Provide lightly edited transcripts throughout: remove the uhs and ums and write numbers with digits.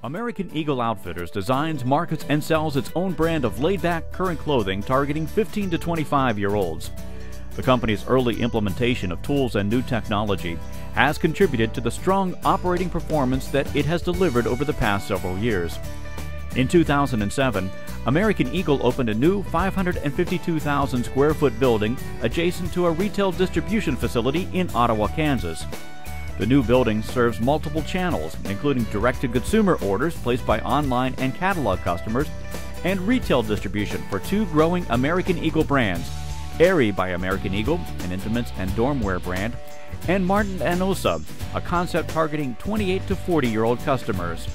American Eagle Outfitters designs, markets, and sells its own brand of laid-back current clothing targeting 15 to 25-year-olds. The company's early implementation of tools and new technology has contributed to the strong operating performance that it has delivered over the past several years. In 2007, American Eagle opened a new 552,000 square foot building adjacent to a retail distribution facility in Ottawa, Kansas. The new building serves multiple channels, including direct-to-consumer orders placed by online and catalog customers, and retail distribution for two growing American Eagle brands, Aerie by American Eagle, an intimates and dormwear brand, and Martin & Osa, a concept targeting 28 to 40-year-old customers.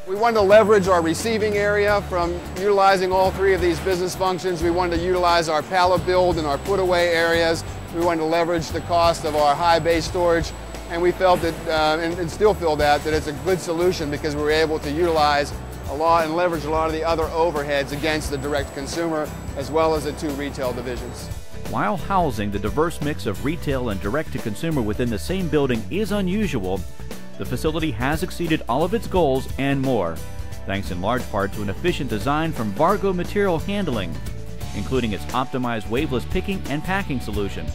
We wanted to leverage our receiving area from utilizing all three of these business functions. We wanted to utilize our pallet build and our put-away areas. We wanted to leverage the cost of our high bay storage. And we felt that, and still feel that it's a good solution because we were able to utilize a lot and leverage a lot of the other overheads against the direct consumer as well as the two retail divisions. While housing the diverse mix of retail and direct-to-consumer within the same building is unusual, the facility has exceeded all of its goals and more, thanks in large part to an efficient design from Vargo Material Handling, including its optimized waveless picking and packing solution,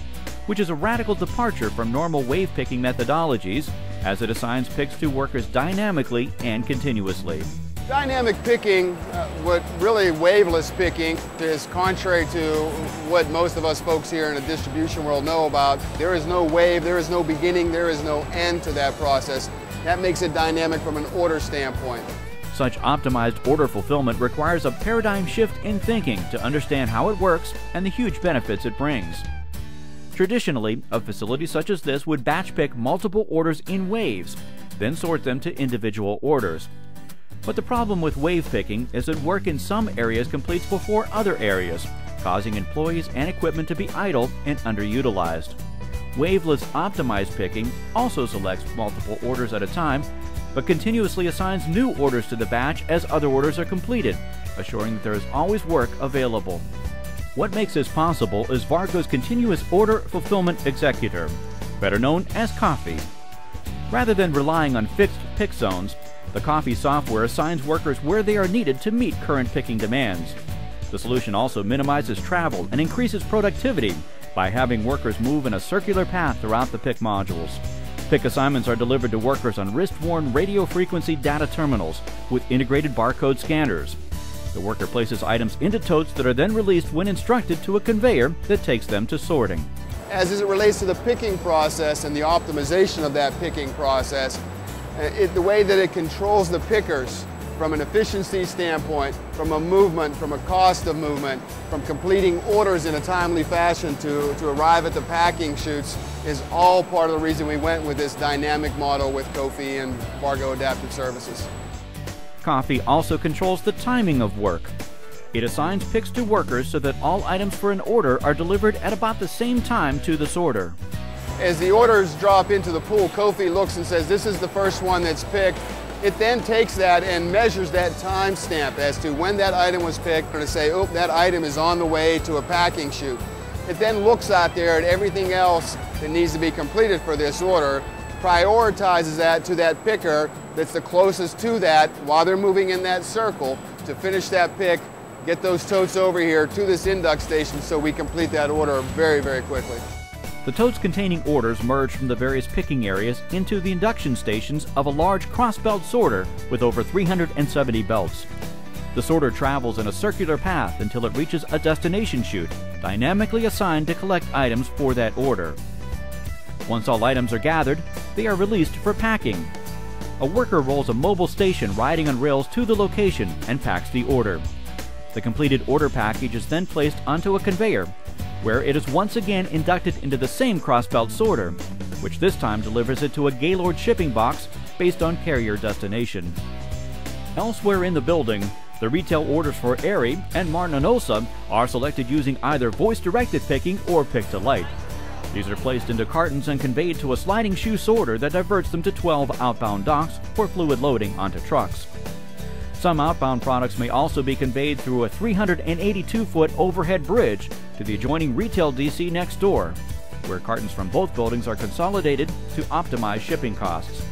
which is a radical departure from normal wave picking methodologies, as it assigns picks to workers dynamically and continuously. Dynamic picking, what really waveless picking, is contrary to what most of us folks here in the distribution world know about. There is no wave, there is no beginning, there is no end to that process. That makes it dynamic from an order standpoint. Such optimized order fulfillment requires a paradigm shift in thinking to understand how it works and the huge benefits it brings. Traditionally, a facility such as this would batch pick multiple orders in waves, then sort them to individual orders. But the problem with wave picking is that work in some areas completes before other areas, causing employees and equipment to be idle and underutilized. Waveless optimized picking also selects multiple orders at a time, but continuously assigns new orders to the batch as other orders are completed, assuring that there is always work available. What makes this possible is Vargo's Continuous Order Fulfillment Executor, better known as Coffee. Rather than relying on fixed pick zones, the Coffee software assigns workers where they are needed to meet current picking demands. The solution also minimizes travel and increases productivity by having workers move in a circular path throughout the pick modules. Pick assignments are delivered to workers on wrist-worn radio frequency data terminals with integrated barcode scanners. The worker places items into totes that are then released when instructed to a conveyor that takes them to sorting. As it relates to the picking process and the optimization of that picking process, the way that it controls the pickers from an efficiency standpoint, from a movement, from a cost of movement, from completing orders in a timely fashion to arrive at the packing chutes is all part of the reason we went with this dynamic model with Kofi and Vargo Adaptive Services. Coffee also controls the timing of work. It assigns picks to workers so that all items for an order are delivered at about the same time to the sorter. As the orders drop into the pool, Kofi looks and says, this is the first one that's picked. It then takes that and measures that time stamp as to when that item was picked, and to say, oh, that item is on the way to a packing chute. It then looks out there at everything else that needs to be completed for this order, prioritizes that to that picker that's the closest to that while they're moving in that circle to finish that pick, get those totes over here to this induct station so we complete that order very, very quickly. The totes containing orders merge from the various picking areas into the induction stations of a large cross-belt sorter with over 370 belts. The sorter travels in a circular path until it reaches a destination chute, dynamically assigned to collect items for that order. Once all items are gathered, they are released for packing. A worker rolls a mobile station riding on rails to the location and packs the order. The completed order package is then placed onto a conveyor, where it is once again inducted into the same cross-belt sorter, which this time delivers it to a Gaylord shipping box based on carrier destination. Elsewhere in the building, the retail orders for Aerie and Martin & Osa are selected using either voice-directed picking or pick-to-light. These are placed into cartons and conveyed to a sliding shoe sorter that diverts them to 12 outbound docks for fluid loading onto trucks. Some outbound products may also be conveyed through a 382-foot overhead bridge to the adjoining retail DC next door, where cartons from both buildings are consolidated to optimize shipping costs.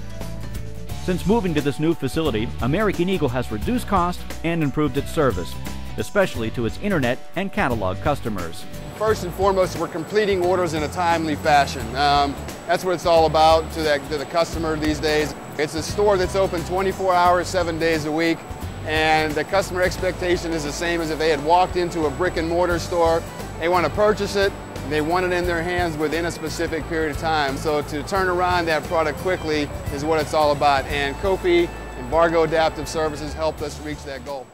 Since moving to this new facility, American Eagle has reduced cost and improved its service, especially to its internet and catalog customers. First and foremost, we're completing orders in a timely fashion. That's what it's all about to the customer these days. It's a store that's open 24 hours, 7 days a week, and the customer expectation is the same as if they had walked into a brick and mortar store. They want to purchase it, they want it in their hands within a specific period of time. So to turn around that product quickly is what it's all about, and Kofi and Vargo Adaptive Services helped us reach that goal.